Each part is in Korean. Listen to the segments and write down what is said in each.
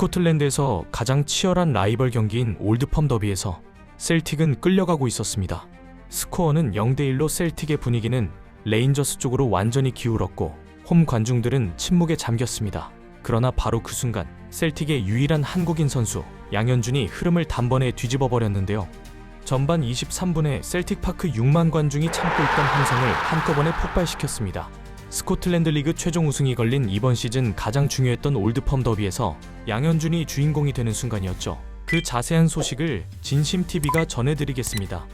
스코틀랜드에서 가장 치열한 라이벌 경기인 올드펌 더비에서 셀틱은 끌려가고 있었습니다. 스코어는 0대1로 셀틱의 분위기는 레인저스 쪽으로 완전히 기울었고 홈 관중들은 침묵에 잠겼습니다. 그러나 바로 그 순간 셀틱의 유일한 한국인 선수 양현준이 흐름을 단번에 뒤집어 버렸는데요. 전반 23분에 셀틱파크 6만 관중이 참고 있던 함성을 한꺼번에 폭발시켰습니다. 스코틀랜드 리그 최종 우승이 걸린 이번 시즌 가장 중요했던 올드펌 더비에서 양현준이 주인공이 되는 순간이었죠. 그 자세한 소식을 진심TV가 전해드리겠습니다.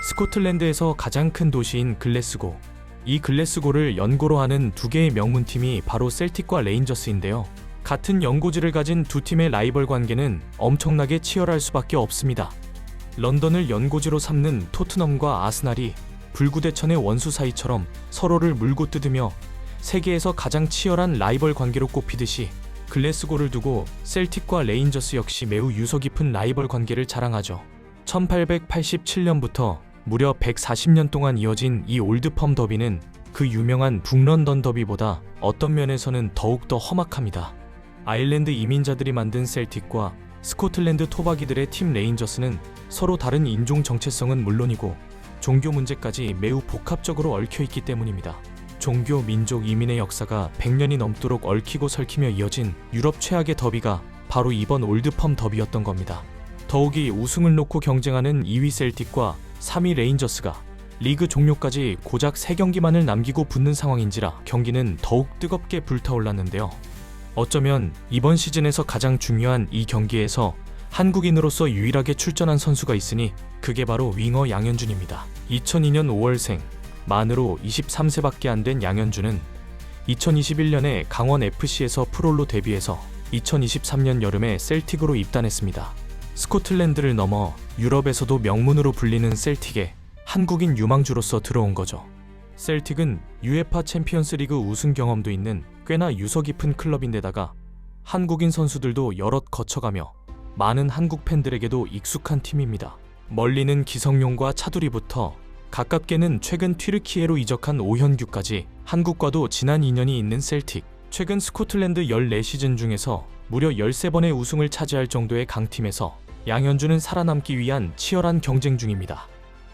스코틀랜드에서 가장 큰 도시인 글래스고, 이 글래스고를 연고로 하는 두 개의 명문팀이 바로 셀틱과 레인저스인데요. 같은 연고지를 가진 두 팀의 라이벌 관계는 엄청나게 치열할 수밖에 없습니다. 런던을 연고지로 삼는 토트넘과 아스날이 불구대천의 원수 사이처럼 서로를 물고 뜯으며 세계에서 가장 치열한 라이벌 관계로 꼽히듯이 글래스고를 두고 셀틱과 레인저스 역시 매우 유서 깊은 라이벌 관계를 자랑하죠. 1887년부터 무려 140년 동안 이어진 이 올드펌 더비는 그 유명한 북런던 더비보다 어떤 면에서는 더욱더 험악합니다. 아일랜드 이민자들이 만든 셀틱과 스코틀랜드 토박이들의 팀 레인저스는 서로 다른 인종 정체성은 물론이고 종교 문제까지 매우 복합적으로 얽혀있기 때문입니다. 종교, 민족, 이민의 역사가 100년이 넘도록 얽히고 설키며 이어진 유럽 최악의 더비가 바로 이번 올드펌 더비였던 겁니다. 더욱이 우승을 놓고 경쟁하는 2위 셀틱과 3위 레인저스가 리그 종료까지 고작 3경기만을 남기고 붙는 상황인지라 경기는 더욱 뜨겁게 불타올랐는데요. 어쩌면 이번 시즌에서 가장 중요한 이 경기에서 한국인으로서 유일하게 출전한 선수가 있으니 그게 바로 윙어 양현준입니다. 2002년 5월생, 만으로 23세밖에 안 된 양현준은 2021년에 강원FC에서 프롤로 데뷔해서 2023년 여름에 셀틱으로 입단했습니다. 스코틀랜드를 넘어 유럽에서도 명문으로 불리는 셀틱에 한국인 유망주로서 들어온 거죠. 셀틱은 UEFA 챔피언스 리그 우승 경험도 있는 꽤나 유서 깊은 클럽인데다가 한국인 선수들도 여럿 거쳐가며 많은 한국 팬들에게도 익숙한 팀입니다. 멀리는 기성용과 차두리부터 가깝게는 최근 튀르키예로 이적한 오현규까지 한국과도 진한 인연이 있는 셀틱. 최근 스코틀랜드 14시즌 중에서 무려 13번의 우승을 차지할 정도의 강팀에서 양현준은 살아남기 위한 치열한 경쟁 중입니다.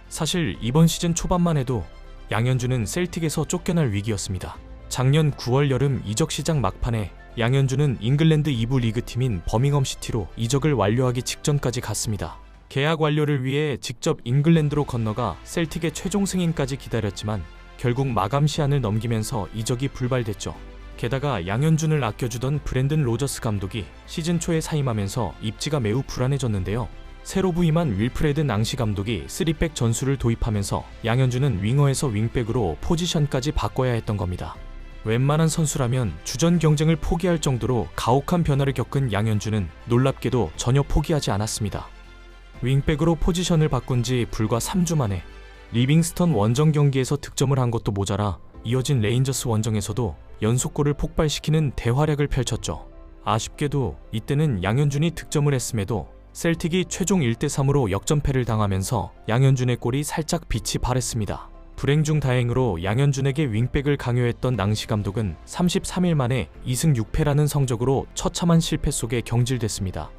사실 이번 시즌 초반만 해도 양현준은 셀틱에서 쫓겨날 위기였습니다. 작년 9월 여름 이적 시장 막판에 양현준은 잉글랜드 2부 리그팀인 버밍엄 시티로 이적을 완료하기 직전까지 갔습니다. 계약 완료를 위해 직접 잉글랜드로 건너가 셀틱의 최종 승인까지 기다렸지만 결국 마감 시한을 넘기면서 이적이 불발됐죠. 게다가 양현준을 아껴주던 브랜든 로저스 감독이 시즌 초에 사임하면서 입지가 매우 불안해졌는데요. 새로 부임한 윌프레드 낭시 감독이 3백 전술을 도입하면서 양현준은 윙어에서 윙백으로 포지션까지 바꿔야 했던 겁니다. 웬만한 선수라면 주전 경쟁을 포기할 정도로 가혹한 변화를 겪은 양현준은 놀랍게도 전혀 포기하지 않았습니다. 윙백으로 포지션을 바꾼 지 불과 3주 만에 리빙스턴 원정 경기에서 득점을 한 것도 모자라 이어진 레인저스 원정에서도 연속골을 폭발시키는 대활약을 펼쳤죠. 아쉽게도 이때는 양현준이 득점을 했음에도 셀틱이 최종 1대3으로 역전패를 당하면서 양현준의 골이 살짝 빛이 발했습니다. 불행 중 다행으로 양현준에게 윙백을 강요했던 낭시 감독은 33일 만에 2승 6패라는 성적으로 처참한 실패 속에 경질됐습니다.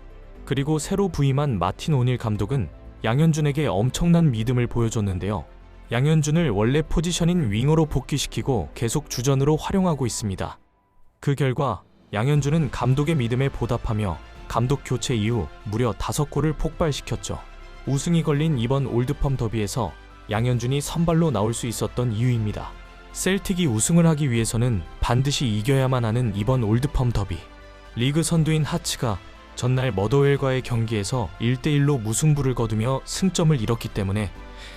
그리고 새로 부임한 마틴 오닐 감독은 양현준에게 엄청난 믿음을 보여줬는데요. 양현준을 원래 포지션인 윙어로 복귀시키고 계속 주전으로 활용하고 있습니다. 그 결과 양현준은 감독의 믿음에 보답하며 감독 교체 이후 무려 5골을 폭발시켰죠. 우승이 걸린 이번 올드펌 더비에서 양현준이 선발로 나올 수 있었던 이유입니다. 셀틱이 우승을 하기 위해서는 반드시 이겨야만 하는 이번 올드펌 더비. 리그 선두인 하츠가 전날 머더웰과의 경기에서 1대1로 무승부를 거두며 승점을 잃었기 때문에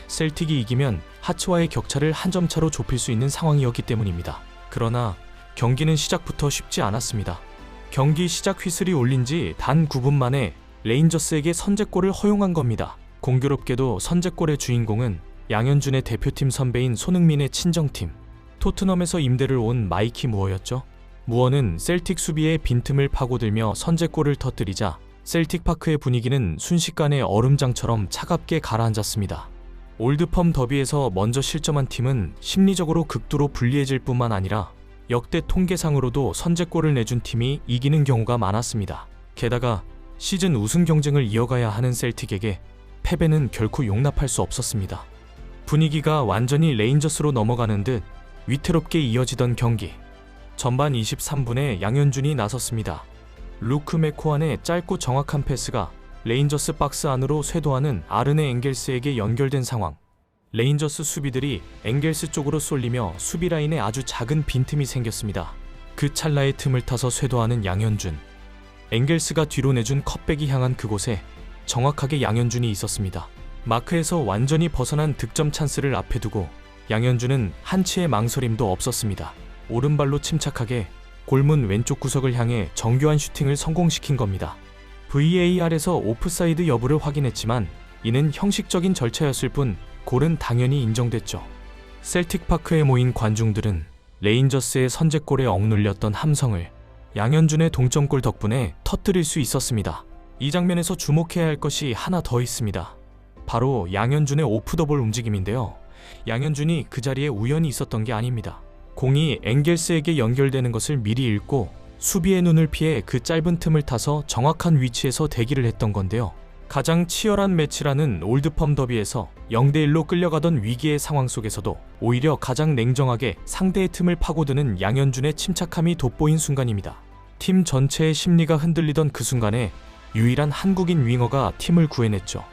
셀틱이 이기면 하츠와의 격차를 한 점 차로 좁힐 수 있는 상황이었기 때문입니다. 그러나 경기는 시작부터 쉽지 않았습니다. 경기 시작 휘슬이 울린 지 단 9분 만에 레인저스에게 선제골을 허용한 겁니다. 공교롭게도 선제골의 주인공은 양현준의 대표팀 선배인 손흥민의 친정팀 토트넘에서 임대를 온 마이키 무어였죠. 무어는 셀틱 수비의 빈틈을 파고들며 선제골을 터뜨리자 셀틱파크의 분위기는 순식간에 얼음장처럼 차갑게 가라앉았습니다. 올드펌 더비에서 먼저 실점한 팀은 심리적으로 극도로 불리해질 뿐만 아니라 역대 통계상으로도 선제골을 내준 팀이 이기는 경우가 많았습니다. 게다가 시즌 우승 경쟁을 이어가야 하는 셀틱에게 패배는 결코 용납할 수 없었습니다. 분위기가 완전히 레인저스로 넘어가는 듯 위태롭게 이어지던 경기. 전반 23분에 양현준이 나섰습니다. 루크 맥코안의 짧고 정확한 패스가 레인저스 박스 안으로 쇄도하는 아르네 엥겔스에게 연결된 상황. 레인저스 수비들이 엥겔스 쪽으로 쏠리며 수비 라인에 아주 작은 빈틈이 생겼습니다. 그 찰나의 틈을 타서 쇄도하는 양현준. 엥겔스가 뒤로 내준 컵백이 향한 그곳에 정확하게 양현준이 있었습니다. 마크에서 완전히 벗어난 득점 찬스를 앞에 두고 양현준은 한치의 망설임도 없었습니다. 오른발로 침착하게 골문 왼쪽 구석을 향해 정교한 슈팅을 성공시킨 겁니다. VAR에서 오프사이드 여부를 확인했지만 이는 형식적인 절차였을 뿐 골은 당연히 인정됐죠. 셀틱파크에 모인 관중들은 레인저스의 선제골에 억눌렸던 함성을 양현준의 동점골 덕분에 터뜨릴 수 있었습니다. 이 장면에서 주목해야 할 것이 하나 더 있습니다. 바로 양현준의 오프더볼 움직임인데요. 양현준이 그 자리에 우연히 있었던 게 아닙니다. 공이 엥겔스에게 연결되는 것을 미리 읽고 수비의 눈을 피해 그 짧은 틈을 타서 정확한 위치에서 대기를 했던 건데요. 가장 치열한 매치라는 올드펌 더비에서 0대1로 끌려가던 위기의 상황 속에서도 오히려 가장 냉정하게 상대의 틈을 파고드는 양현준의 침착함이 돋보인 순간입니다. 팀 전체의 심리가 흔들리던 그 순간에 유일한 한국인 윙어가 팀을 구해냈죠.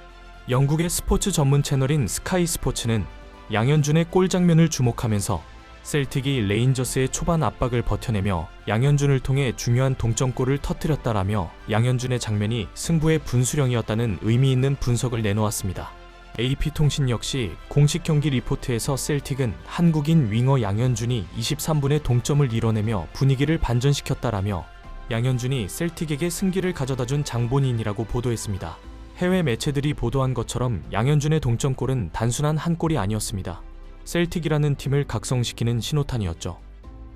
영국의 스포츠 전문 채널인 스카이 스포츠는 양현준의 골 장면을 주목하면서 셀틱이 레인저스의 초반 압박을 버텨내며 양현준을 통해 중요한 동점골을 터뜨렸다라며 양현준의 장면이 승부의 분수령이었다는 의미 있는 분석을 내놓았습니다. AP통신 역시 공식 경기 리포트에서 셀틱은 한국인 윙어 양현준이 23분에 동점을 이뤄내며 분위기를 반전시켰다라며 양현준이 셀틱에게 승기를 가져다준 장본인이라고 보도했습니다. 해외 매체들이 보도한 것처럼 양현준의 동점골은 단순한 한 골이 아니었습니다. 셀틱이라는 팀을 각성시키는 신호탄이었죠.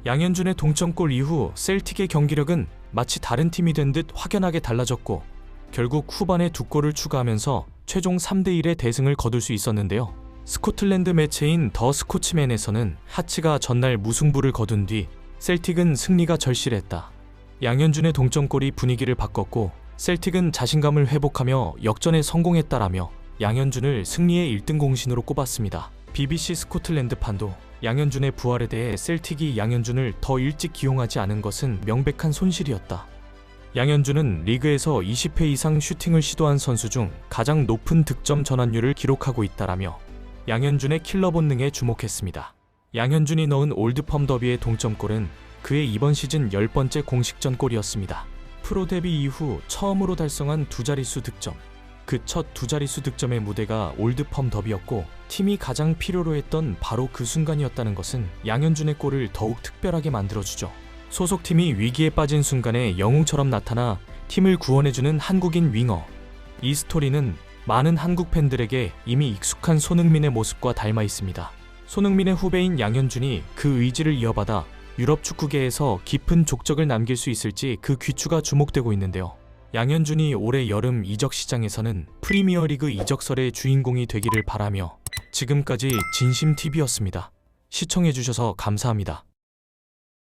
양현준의 동점골 이후 셀틱의 경기력은 마치 다른 팀이 된 듯 확연하게 달라졌고 결국 후반에 2골을 추가하면서 최종 3대1의 대승을 거둘 수 있었는데요. 스코틀랜드 매체인 더 스코치맨에서는 하치가 전날 무승부를 거둔 뒤 셀틱은 승리가 절실했다. 양현준의 동점골이 분위기를 바꿨고 셀틱은 자신감을 회복하며 역전에 성공했다라며 양현준을 승리의 1등 공신으로 꼽았습니다. BBC 스코틀랜드판도 양현준의 부활에 대해 셀틱이 양현준을 더 일찍 기용하지 않은 것은 명백한 손실이었다. 양현준은 리그에서 20회 이상 슈팅을 시도한 선수 중 가장 높은 득점 전환율을 기록하고 있다라며 양현준의 킬러 본능에 주목했습니다. 양현준이 넣은 올드펌 더비의 동점골은 그의 이번 시즌 10번째 공식전 골이었습니다. 프로 데뷔 이후 처음으로 달성한 두 자릿수 득점. 그 첫 두 자릿수 득점의 무대가 올드펌 더비였고 팀이 가장 필요로 했던 바로 그 순간이었다는 것은 양현준의 골을 더욱 특별하게 만들어주죠. 소속팀이 위기에 빠진 순간에 영웅처럼 나타나 팀을 구원해주는 한국인 윙어. 이 스토리는 많은 한국 팬들에게 이미 익숙한 손흥민의 모습과 닮아 있습니다. 손흥민의 후배인 양현준이 그 의지를 이어받아 유럽 축구계에서 깊은 족적을 남길 수 있을지 그 귀추가 주목되고 있는데요. 양현준이 올해 여름 이적 시장에서는 프리미어리그 이적설의 주인공이 되기를 바라며 지금까지 진심TV였습니다. 시청해주셔서 감사합니다.